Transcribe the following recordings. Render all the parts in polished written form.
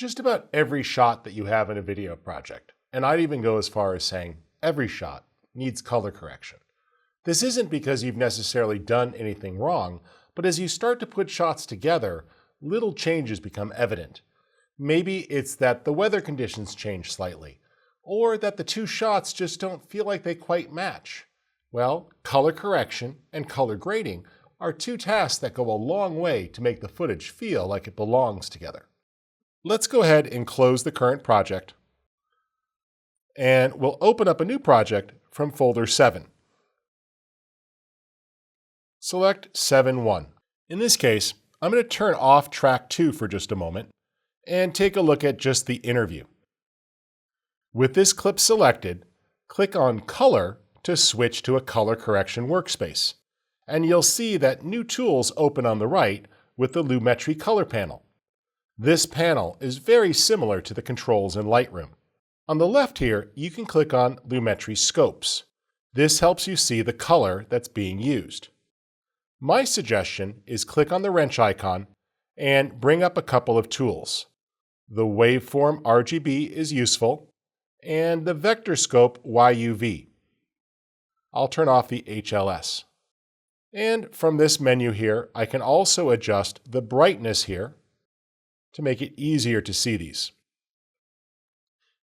Just about every shot that you have in a video project, and I'd even go as far as saying every shot, needs color correction. This isn't because you've necessarily done anything wrong, but as you start to put shots together, little changes become evident. Maybe it's that the weather conditions change slightly, or that the two shots just don't feel like they quite match. Well, color correction and color grading are two tasks that go a long way to make the footage feel like it belongs together. Let's go ahead and close the current project, and we'll open up a new project from folder 7. Select 7.1. In this case, I'm going to turn off track 2 for just a moment and take a look at just the interview. With this clip selected, click on Color to switch to a color correction workspace, and you'll see that new tools open on the right with the Lumetri Color panel. This panel is very similar to the controls in Lightroom. On the left here, you can click on Lumetri Scopes. This helps you see the color that's being used. My suggestion is click on the wrench icon and bring up a couple of tools. The Waveform RGB is useful, and the Vector Scope YUV. I'll turn off the HLS. And from this menu here, I can also adjust the brightness here to make it easier to see these.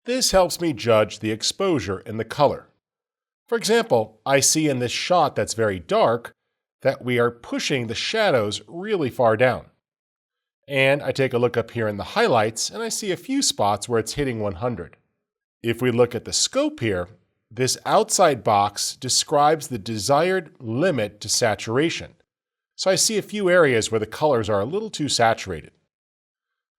This helps me judge the exposure and the color. For example, I see in this shot that's very dark that we are pushing the shadows really far down. And I take a look up here in the highlights and I see a few spots where it's hitting 100. If we look at the scope here, this outside box describes the desired limit to saturation. So I see a few areas where the colors are a little too saturated.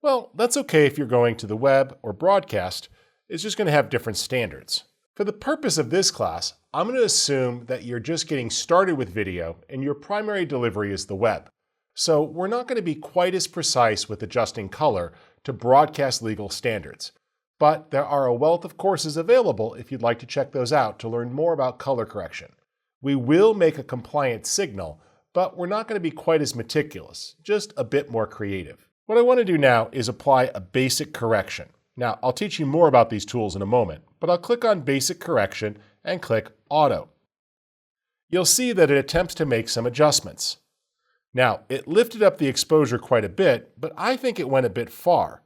Well, that's okay if you're going to the web or broadcast. It's just going to have different standards. For the purpose of this class, I'm going to assume that you're just getting started with video and your primary delivery is the web. So we're not going to be quite as precise with adjusting color to broadcast legal standards. But there are a wealth of courses available if you'd like to check those out to learn more about color correction. We will make a compliant signal, but we're not going to be quite as meticulous, just a bit more creative. What I want to do now is apply a basic correction. Now, I'll teach you more about these tools in a moment, but I'll click on Basic Correction and click Auto. You'll see that it attempts to make some adjustments. Now, it lifted up the exposure quite a bit, but I think it went a bit far.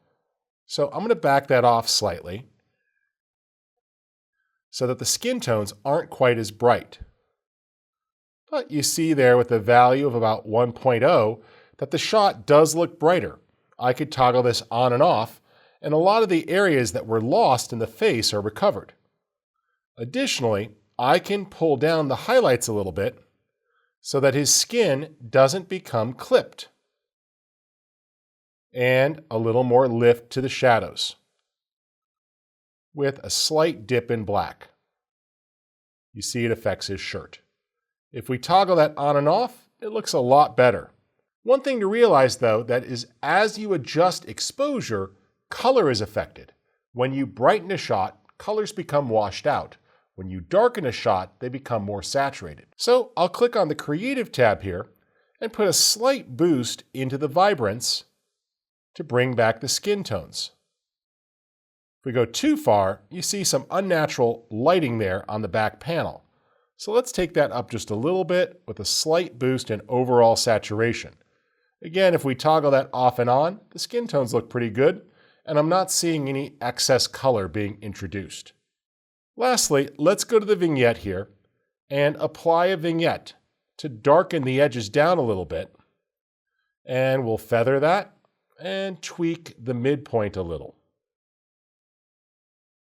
So I'm going to back that off slightly so that the skin tones aren't quite as bright. But you see there with a value of about 1.0 that the shot does look brighter. I could toggle this on and off, and a lot of the areas that were lost in the face are recovered. Additionally, I can pull down the highlights a little bit so that his skin doesn't become clipped. And a little more lift to the shadows with a slight dip in black. You see it affects his shirt. If we toggle that on and off, it looks a lot better. One thing to realize though, that is as you adjust exposure, color is affected. When you brighten a shot, colors become washed out. When you darken a shot, they become more saturated. So I'll click on the Creative tab here and put a slight boost into the Vibrance to bring back the skin tones. If we go too far, you see some unnatural lighting there on the back panel. So let's take that up just a little bit with a slight boost in overall saturation. Again, if we toggle that off and on, the skin tones look pretty good, and I'm not seeing any excess color being introduced. Lastly, let's go to the vignette here and apply a vignette to darken the edges down a little bit. And we'll feather that and tweak the midpoint a little.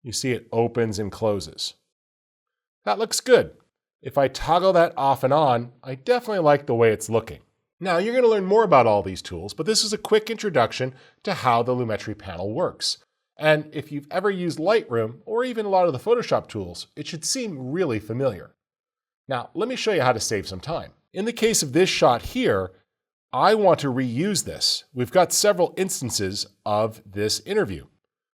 You see it opens and closes. That looks good. If I toggle that off and on, I definitely like the way it's looking. Now you're going to learn more about all these tools, but this is a quick introduction to how the Lumetri panel works. And if you've ever used Lightroom or even a lot of the Photoshop tools, it should seem really familiar. Now let me show you how to save some time. In the case of this shot here, I want to reuse this. We've got several instances of this interview.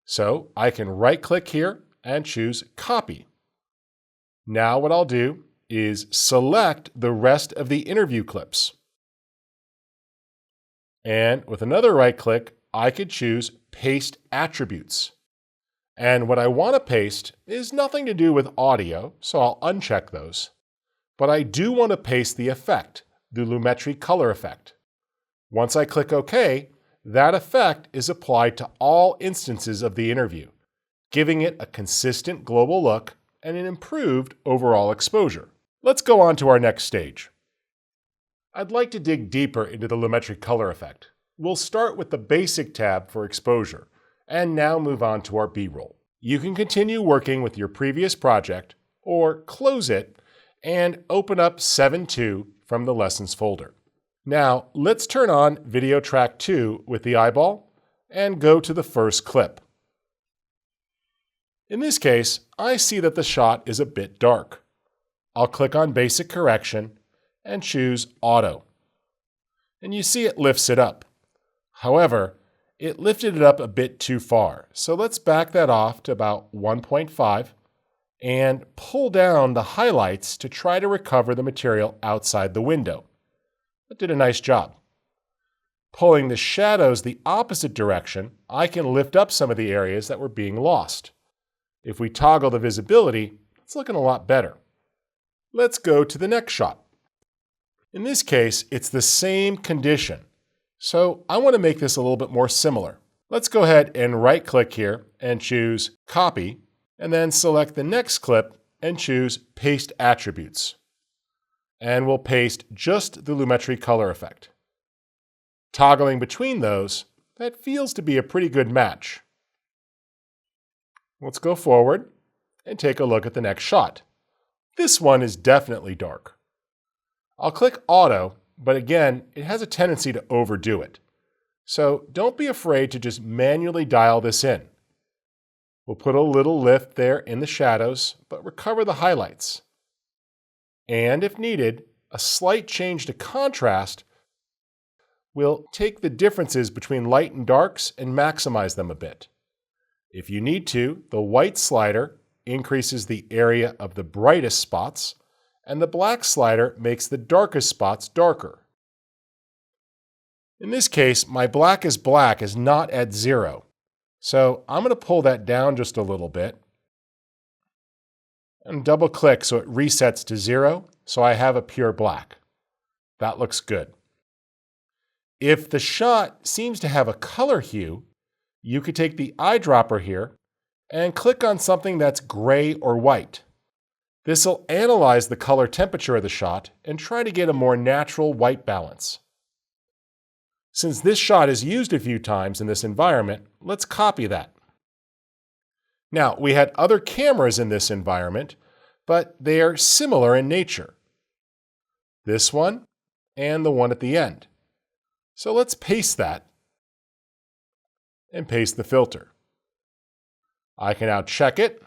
So I can right-click here and choose Copy. Now what I'll do is select the rest of the interview clips. And with another right-click, I could choose Paste Attributes. And what I want to paste is nothing to do with audio, so I'll uncheck those. But I do want to paste the effect, the Lumetri Color effect. Once I click OK, that effect is applied to all instances of the interview, giving it a consistent global look and an improved overall exposure. Let's go on to our next stage. I'd like to dig deeper into the Lumetri Color effect. We'll start with the Basic tab for exposure, and now move on to our B-roll. You can continue working with your previous project, or close it, and open up 7.2 from the Lessons folder. Now, let's turn on Video Track 2 with the eyeball, and go to the first clip. In this case, I see that the shot is a bit dark. I'll click on Basic Correction, and choose Auto. And you see it lifts it up. However, it lifted it up a bit too far, so let's back that off to about 1.5 and pull down the highlights to try to recover the material outside the window. That did a nice job. Pulling the shadows the opposite direction, I can lift up some of the areas that were being lost. If we toggle the visibility, it's looking a lot better. Let's go to the next shot. In this case, it's the same condition, so I want to make this a little bit more similar. Let's go ahead and right-click here and choose Copy, and then select the next clip and choose Paste Attributes. And we'll paste just the Lumetri Color effect. Toggling between those, that feels to be a pretty good match. Let's go forward and take a look at the next shot. This one is definitely dark. I'll click Auto, but again, it has a tendency to overdo it. So don't be afraid to just manually dial this in. We'll put a little lift there in the shadows, but recover the highlights. And if needed, a slight change to contrast will take the differences between light and darks and maximize them a bit. If you need to, the white slider increases the area of the brightest spots, and the black slider makes the darkest spots darker. In this case, my black is not at 0. So I'm going to pull that down just a little bit and double click so it resets to 0, so I have a pure black. That looks good. If the shot seems to have a color hue, you could take the eyedropper here and click on something that's gray or white. This will analyze the color temperature of the shot and try to get a more natural white balance. Since this shot is used a few times in this environment, let's copy that. Now, we had other cameras in this environment, but they are similar in nature. This one and the one at the end. So let's paste that and paste the filter. I can now check it.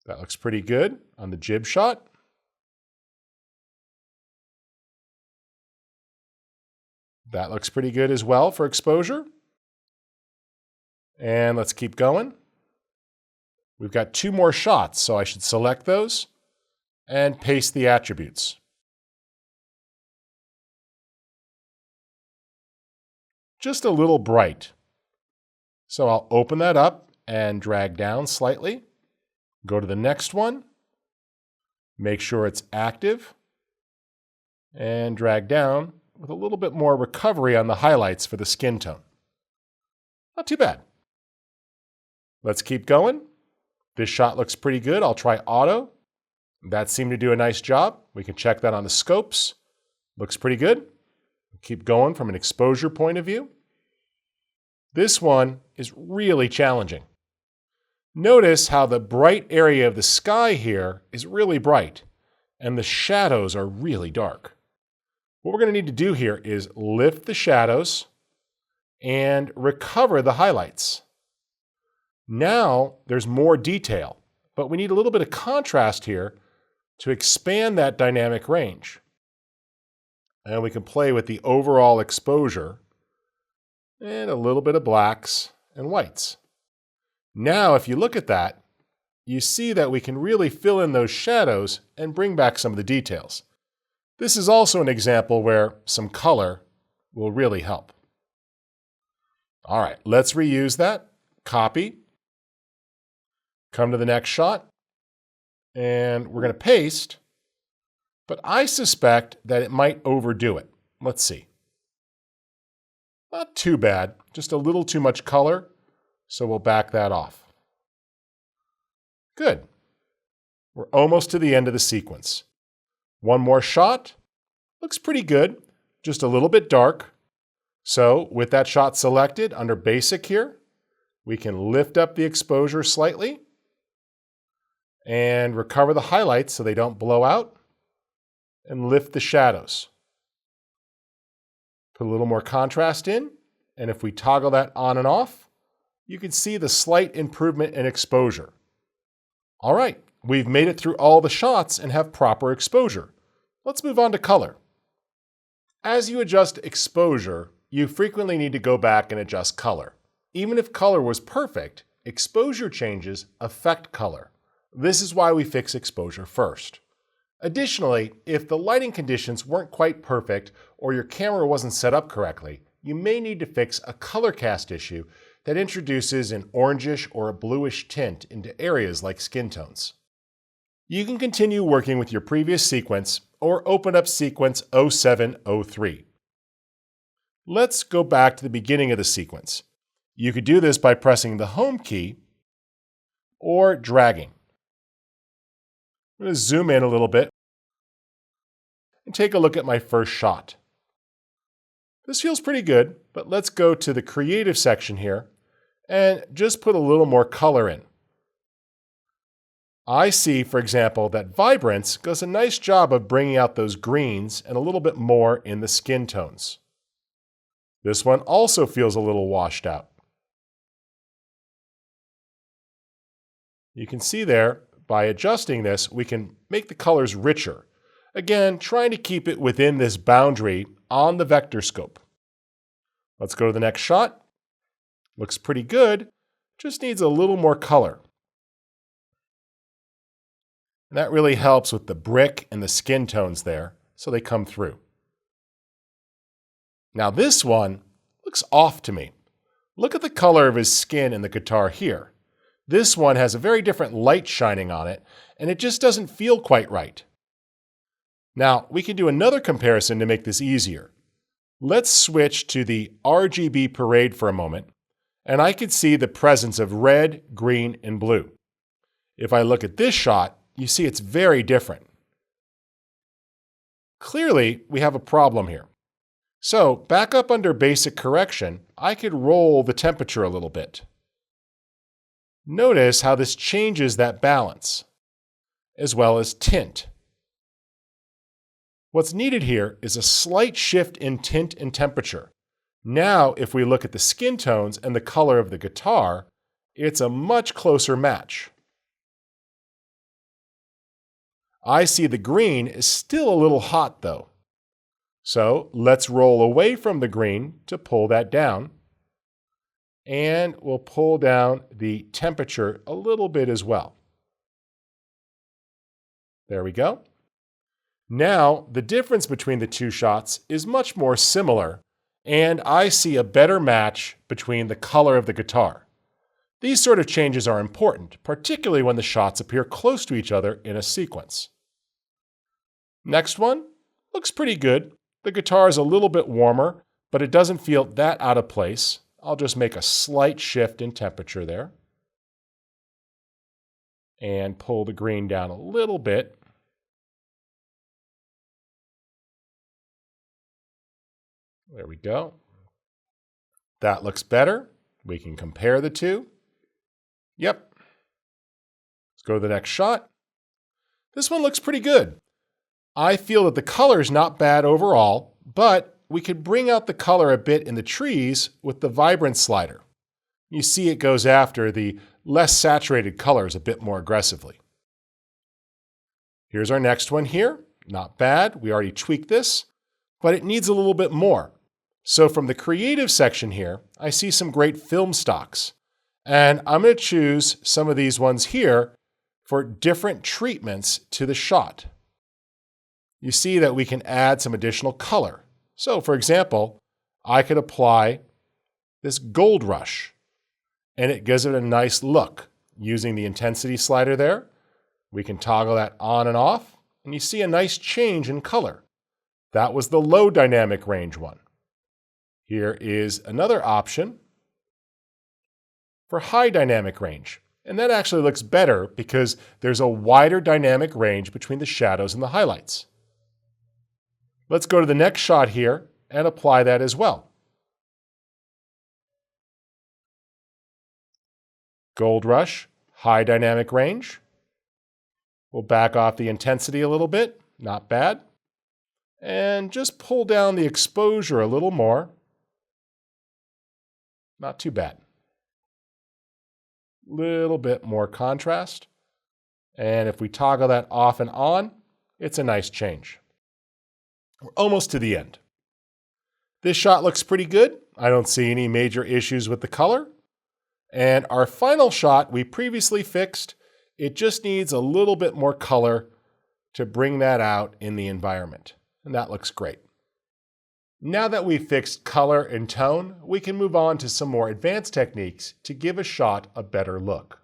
That looks pretty good on the jib shot. That looks pretty good as well for exposure. And let's keep going. We've got 2 more shots, so I should select those and paste the attributes. Just a little bright. So I'll open that up and drag down slightly. Go to the next one, make sure it's active, and drag down with a little bit more recovery on the highlights for the skin tone. Not too bad. Let's keep going. This shot looks pretty good. I'll try Auto. That seemed to do a nice job. We can check that on the scopes. Looks pretty good. Keep going from an exposure point of view. This one is really challenging. Notice how the bright area of the sky here is really bright, and the shadows are really dark. What we're going to need to do here is lift the shadows and recover the highlights. Now there's more detail, but we need a little bit of contrast here to expand that dynamic range. And we can play with the overall exposure and a little bit of blacks and whites. Now, if you look at that, you see that we can really fill in those shadows and bring back some of the details. This is also an example where some color will really help. All right, let's reuse that. Copy. Come to the next shot. And we're going to paste. But I suspect that it might overdo it. Let's see. Not too bad, just a little too much color. So we'll back that off. Good. We're almost to the end of the sequence. One more shot. Looks pretty good, just a little bit dark. So with that shot selected under Basic here, we can lift up the exposure slightly and recover the highlights so they don't blow out, and lift the shadows. Put a little more contrast in, and if we toggle that on and off, you can see the slight improvement in exposure. All right, we've made it through all the shots and have proper exposure. Let's move on to color. As you adjust exposure, you frequently need to go back and adjust color. Even if color was perfect, exposure changes affect color. This is why we fix exposure first. Additionally, if the lighting conditions weren't quite perfect or your camera wasn't set up correctly, you may need to fix a color cast issue that introduces an orangish or a bluish tint into areas like skin tones. You can continue working with your previous sequence or open up sequence 0703. Let's go back to the beginning of the sequence. You could do this by pressing the Home key or dragging. I'm going to zoom in a little bit and take a look at my first shot. This feels pretty good, but let's go to the creative section here and just put a little more color in. I see, for example, that Vibrance does a nice job of bringing out those greens and a little bit more in the skin tones. This one also feels a little washed out. You can see there, by adjusting this, we can make the colors richer. Again, trying to keep it within this boundary on the vector scope. Let's go to the next shot. Looks pretty good, just needs a little more color. And that really helps with the brick and the skin tones there, so they come through. Now this one looks off to me. Look at the color of his skin in the guitar here. This one has a very different light shining on it, and it just doesn't feel quite right. Now, we can do another comparison to make this easier. Let's switch to the RGB parade for a moment, and I can see the presence of red, green, and blue. If I look at this shot, you see it's very different. Clearly, we have a problem here. So, back up under Basic Correction, I could roll the temperature a little bit. Notice how this changes that balance, as well as tint. What's needed here is a slight shift in tint and temperature. Now, if we look at the skin tones and the color of the guitar, it's a much closer match. I see the green is still a little hot though. So let's roll away from the green to pull that down. And we'll pull down the temperature a little bit as well. There we go. Now, the difference between the two shots is much more similar, and I see a better match between the color of the guitar. These sort of changes are important, particularly when the shots appear close to each other in a sequence. Next one looks pretty good. The guitar is a little bit warmer, but it doesn't feel that out of place. I'll just make a slight shift in temperature there. And pull the green down a little bit. There we go. That looks better. We can compare the two. Yep. Let's go to the next shot. This one looks pretty good. I feel that the color is not bad overall, but we could bring out the color a bit in the trees with the Vibrance slider. You see it goes after the less saturated colors a bit more aggressively. Here's our next one here. Not bad. We already tweaked this, but it needs a little bit more. So from the creative section here, I see some great film stocks. And I'm going to choose some of these ones here for different treatments to the shot. You see that we can add some additional color. So for example, I could apply this gold rush, and it gives it a nice look. Using the intensity slider there, we can toggle that on and off, and you see a nice change in color. That was the low dynamic range one. Here is another option for high dynamic range. And that actually looks better because there's a wider dynamic range between the shadows and the highlights. Let's go to the next shot here and apply that as well. Gold rush, high dynamic range. We'll back off the intensity a little bit, not bad. And just pull down the exposure a little more. Not too bad. Little bit more contrast. And if we toggle that off and on, it's a nice change. We're almost to the end. This shot looks pretty good. I don't see any major issues with the color. And our final shot we previously fixed. It just needs a little bit more color to bring that out in the environment. And that looks great. Now that we've fixed color and tone, we can move on to some more advanced techniques to give a shot a better look.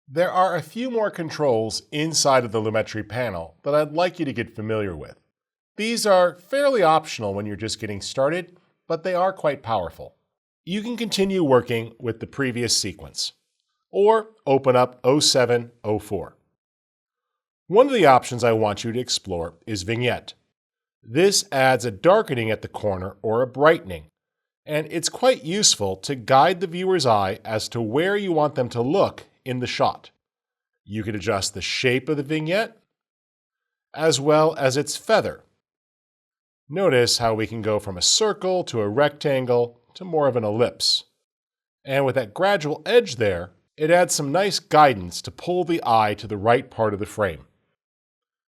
There are a few more controls inside of the Lumetri panel that I'd like you to get familiar with. These are fairly optional when you're just getting started, but they are quite powerful. You can continue working with the previous sequence, or open up 0704. One of the options I want you to explore is Vignette. This adds a darkening at the corner or a brightening, and it's quite useful to guide the viewer's eye as to where you want them to look in the shot. You can adjust the shape of the vignette as well as its feather. Notice how we can go from a circle to a rectangle to more of an ellipse. And with that gradual edge there, it adds some nice guidance to pull the eye to the right part of the frame.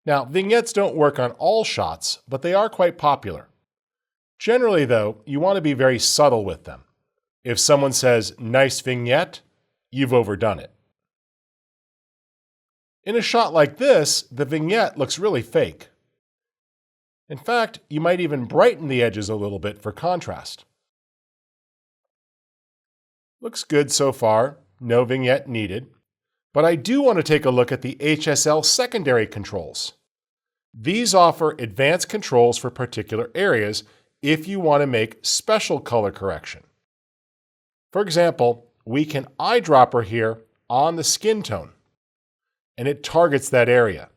Now, vignettes don't work on all shots, but they are quite popular. Generally, though, you want to be very subtle with them. If someone says, "nice vignette," you've overdone it. In a shot like this, the vignette looks really fake. In fact, you might even brighten the edges a little bit for contrast. Looks good so far, no vignette needed. But I do want to take a look at the HSL secondary controls. These offer advanced controls for particular areas if you want to make special color correction. For example, we can eyedropper here on the skin tone, and it targets that area.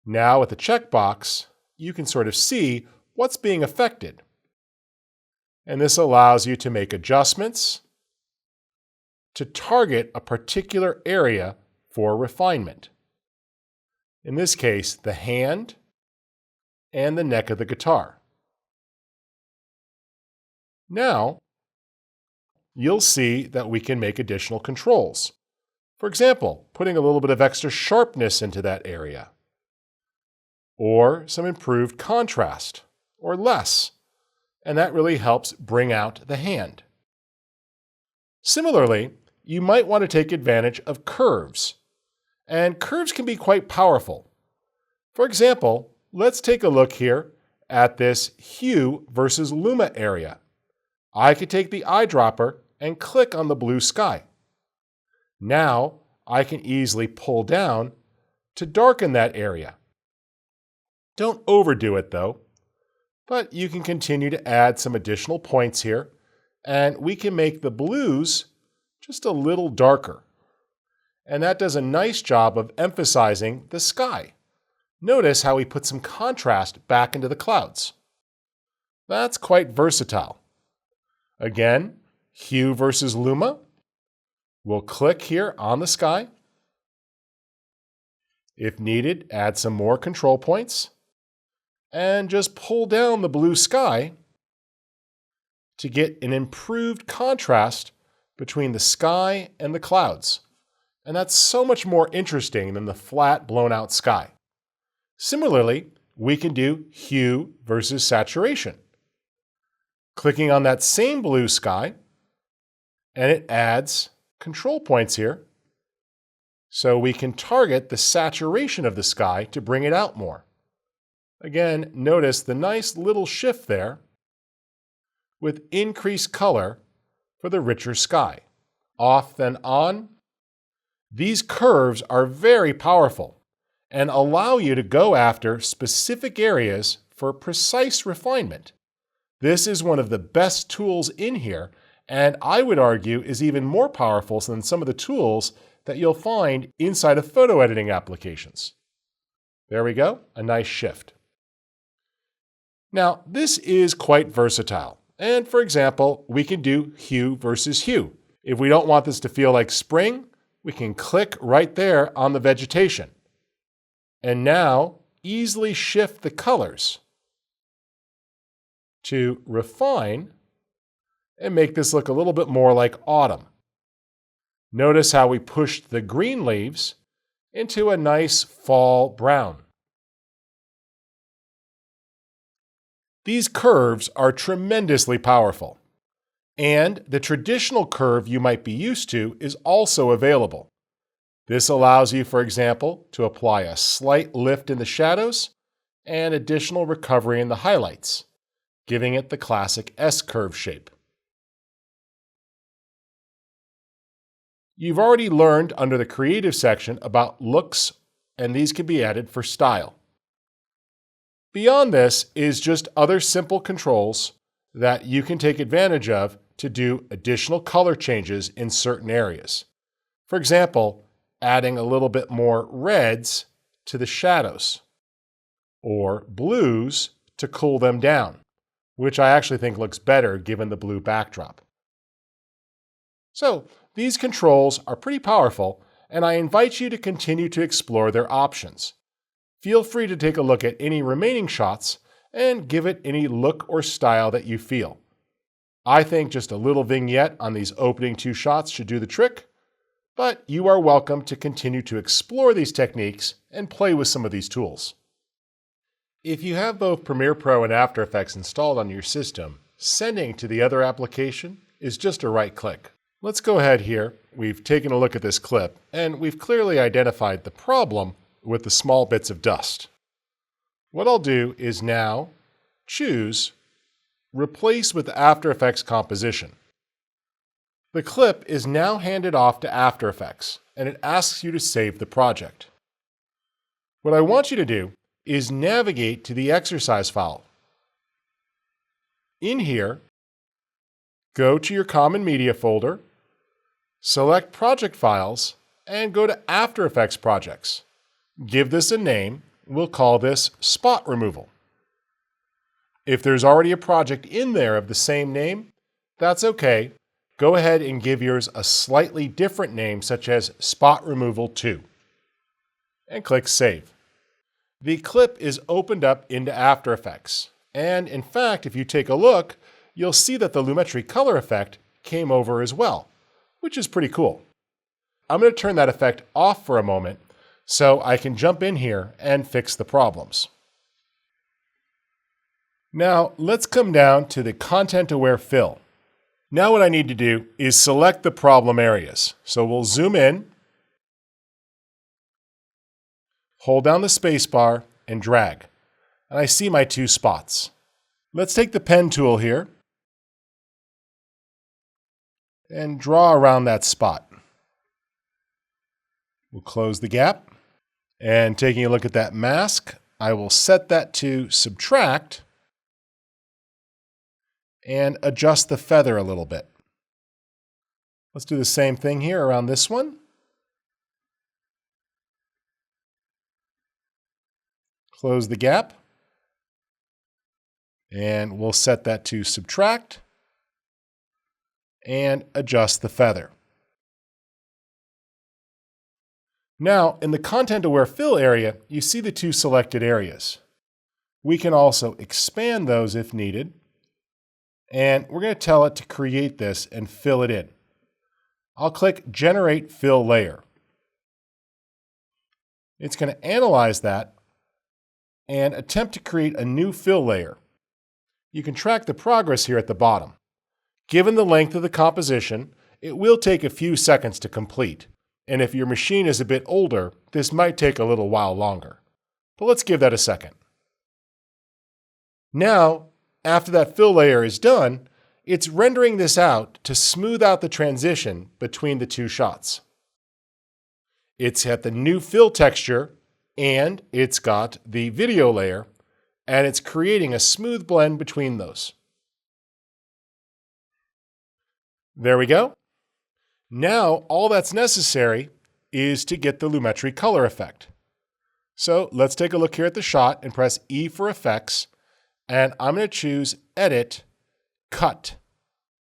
Now with the checkbox, you can sort of see what's being affected. And this allows you to make adjustments to target a particular area for refinement. In this case, the hand and the neck of the guitar. Now, you'll see that we can make additional controls. For example, putting a little bit of extra sharpness into that area, or some improved contrast, or less, and that really helps bring out the hand. Similarly, you might want to take advantage of curves, and curves can be quite powerful. For example, let's take a look here at this hue versus luma area. I could take the eyedropper and click on the blue sky. Now I can easily pull down to darken that area. Don't overdo it though, but you can continue to add some additional points here, and we can make the blues just a little darker. And that does a nice job of emphasizing the sky. Notice how we put some contrast back into the clouds. That's quite versatile. Again, hue versus luma. We'll click here on the sky. If needed, add some more control points. And just pull down the blue sky to get an improved contrast between the sky and the clouds. And that's so much more interesting than the flat, blown out sky. Similarly, we can do hue versus saturation. Clicking on that same blue sky, and it adds control points here, so we can target the saturation of the sky to bring it out more. Again, notice the nice little shift there. with increased color for the richer sky. Off then on. These curves are very powerful and allow you to go after specific areas for precise refinement. This is one of the best tools in here, and I would argue is even more powerful than some of the tools that you'll find inside of photo editing applications. There we go, a nice shift. Now, this is quite versatile. And for example, we can do hue versus hue. If we don't want this to feel like spring, we can click right there on the vegetation. And now easily shift the colors to refine and make this look a little bit more like autumn. Notice how we pushed the green leaves into a nice fall brown. These curves are tremendously powerful, and the traditional curve you might be used to is also available. This allows you, for example, to apply a slight lift in the shadows and additional recovery in the highlights, giving it the classic S-curve shape. You've already learned under the Creative section about looks, and these can be added for style. Beyond this is just other simple controls that you can take advantage of to do additional color changes in certain areas. For example, adding a little bit more reds to the shadows, or blues to cool them down, which I actually think looks better given the blue backdrop. So, these controls are pretty powerful, and I invite you to continue to explore their options. Feel free to take a look at any remaining shots and give it any look or style that you feel. I think just a little vignette on these opening two shots should do the trick, but you are welcome to continue to explore these techniques and play with some of these tools. If you have both Premiere Pro and After Effects installed on your system, sending to the other application is just a right click. Let's go ahead here. We've taken a look at this clip, and we've clearly identified the problem with the small bits of dust. What I'll do is now choose Replace with After Effects Composition. The clip is now handed off to After Effects, and it asks you to save the project. What I want you to do is navigate to the exercise file. In here, go to your Common Media folder, select Project Files, and go to After Effects Projects. Give this a name. We'll call this Spot Removal. If there's already a project in there of the same name, that's okay. Go ahead and give yours a slightly different name, such as Spot Removal 2, and click Save. The clip is opened up into After Effects, and in fact, if you take a look, you'll see that the Lumetri Color effect came over as well, which is pretty cool. I'm going to turn that effect off for a moment so I can jump in here and fix the problems. Now, let's come down to the Content-Aware Fill. Now what I need to do is select the problem areas. So we'll zoom in, hold down the spacebar, and drag. And I see my two spots. Let's take the pen tool here and draw around that spot. We'll close the gap. And taking a look at that mask, I will set that to Subtract and adjust the feather a little bit. Let's do the same thing here around this one. Close the gap. And we'll set that to Subtract and adjust the feather. Now, in the Content-Aware Fill area, you see the two selected areas. We can also expand those if needed. And we're going to tell it to create this and fill it in. I'll click Generate Fill Layer. It's going to analyze that and attempt to create a new fill layer. You can track the progress here at the bottom. Given the length of the composition, it will take a few seconds to complete. And if your machine is a bit older, this might take a little while longer. But let's give that a second. Now, after that fill layer is done, it's rendering this out to smooth out the transition between the two shots. It's got the new fill texture, and it's got the video layer, and it's creating a smooth blend between those. There we go. Now all that's necessary is to get the Lumetri Color effect. So let's take a look here at the shot and press E for effects, and I'm going to choose Edit, Cut.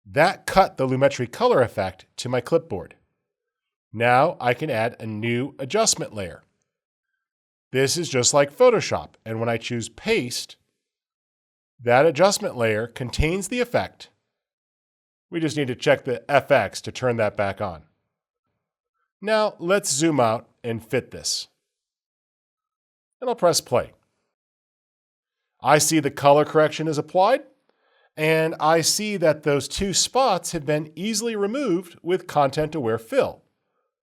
That cut the Lumetri Color effect to my clipboard. Now I can add a new adjustment layer. This is just like Photoshop, and when I choose Paste, that adjustment layer contains the effect. We just need to check the FX to turn that back on. Now let's zoom out and fit this. And I'll press play. I see the color correction is applied, and I see that those two spots have been easily removed with content-aware fill,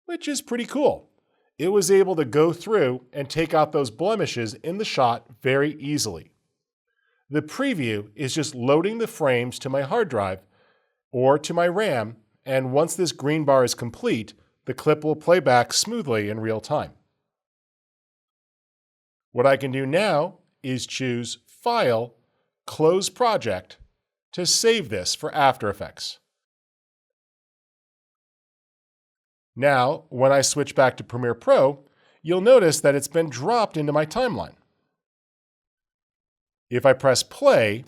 which is pretty cool. It was able to go through and take out those blemishes in the shot very easily. The preview is just loading the frames to my hard drive or to my RAM, and once this green bar is complete, the clip will play back smoothly in real time. What I can do now is choose File, Close Project to save this for After Effects. Now, when I switch back to Premiere Pro, you'll notice that it's been dropped into my timeline. If I press play,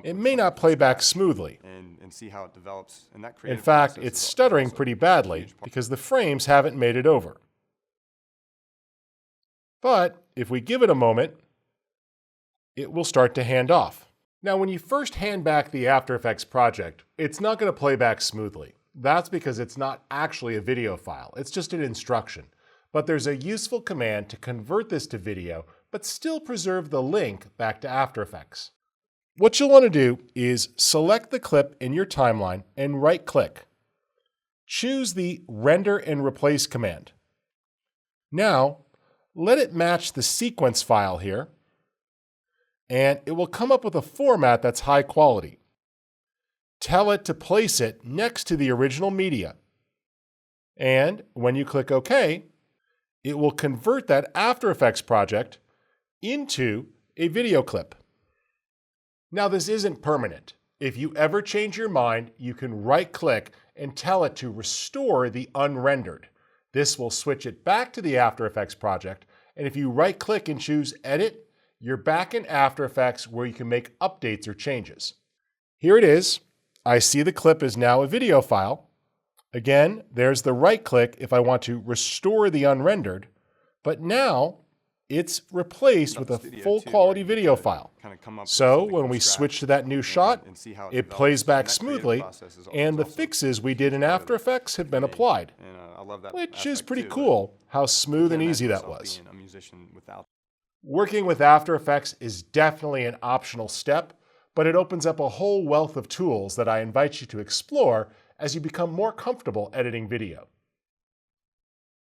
it may not play back smoothly. And see how it develops. And that in fact, it's stuttering pretty badly because the frames haven't made it over. But if we give it a moment, it will start to hand off. Now, when you first hand back the After Effects project, it's not going to play back smoothly. That's because it's not actually a video file. It's just an instruction. But there's a useful command to convert this to video, but still preserve the link back to After Effects. What you'll want to do is select the clip in your timeline and right-click. Choose the Render and Replace command. Now, let it match the sequence file here, and it will come up with a format that's high quality. Tell it to place it next to the original media. And when you click OK, it will convert that After Effects project into a video clip. Now, this isn't permanent. If you ever change your mind, you can right-click and tell it to restore the unrendered. This will switch it back to the After Effects project, and if you right-click and choose Edit, you're back in After Effects where you can make updates or changes. Here it is. I see the clip is now a video file. Again, there's the right-click if I want to restore the unrendered, but now it's replaced with a full-quality video file. So when we switch to that new shot, it plays back smoothly, and the fixes we did in After Effects have been applied, which is pretty cool how smooth and easy that was. Working with After Effects is definitely an optional step, but it opens up a whole wealth of tools that I invite you to explore as you become more comfortable editing video.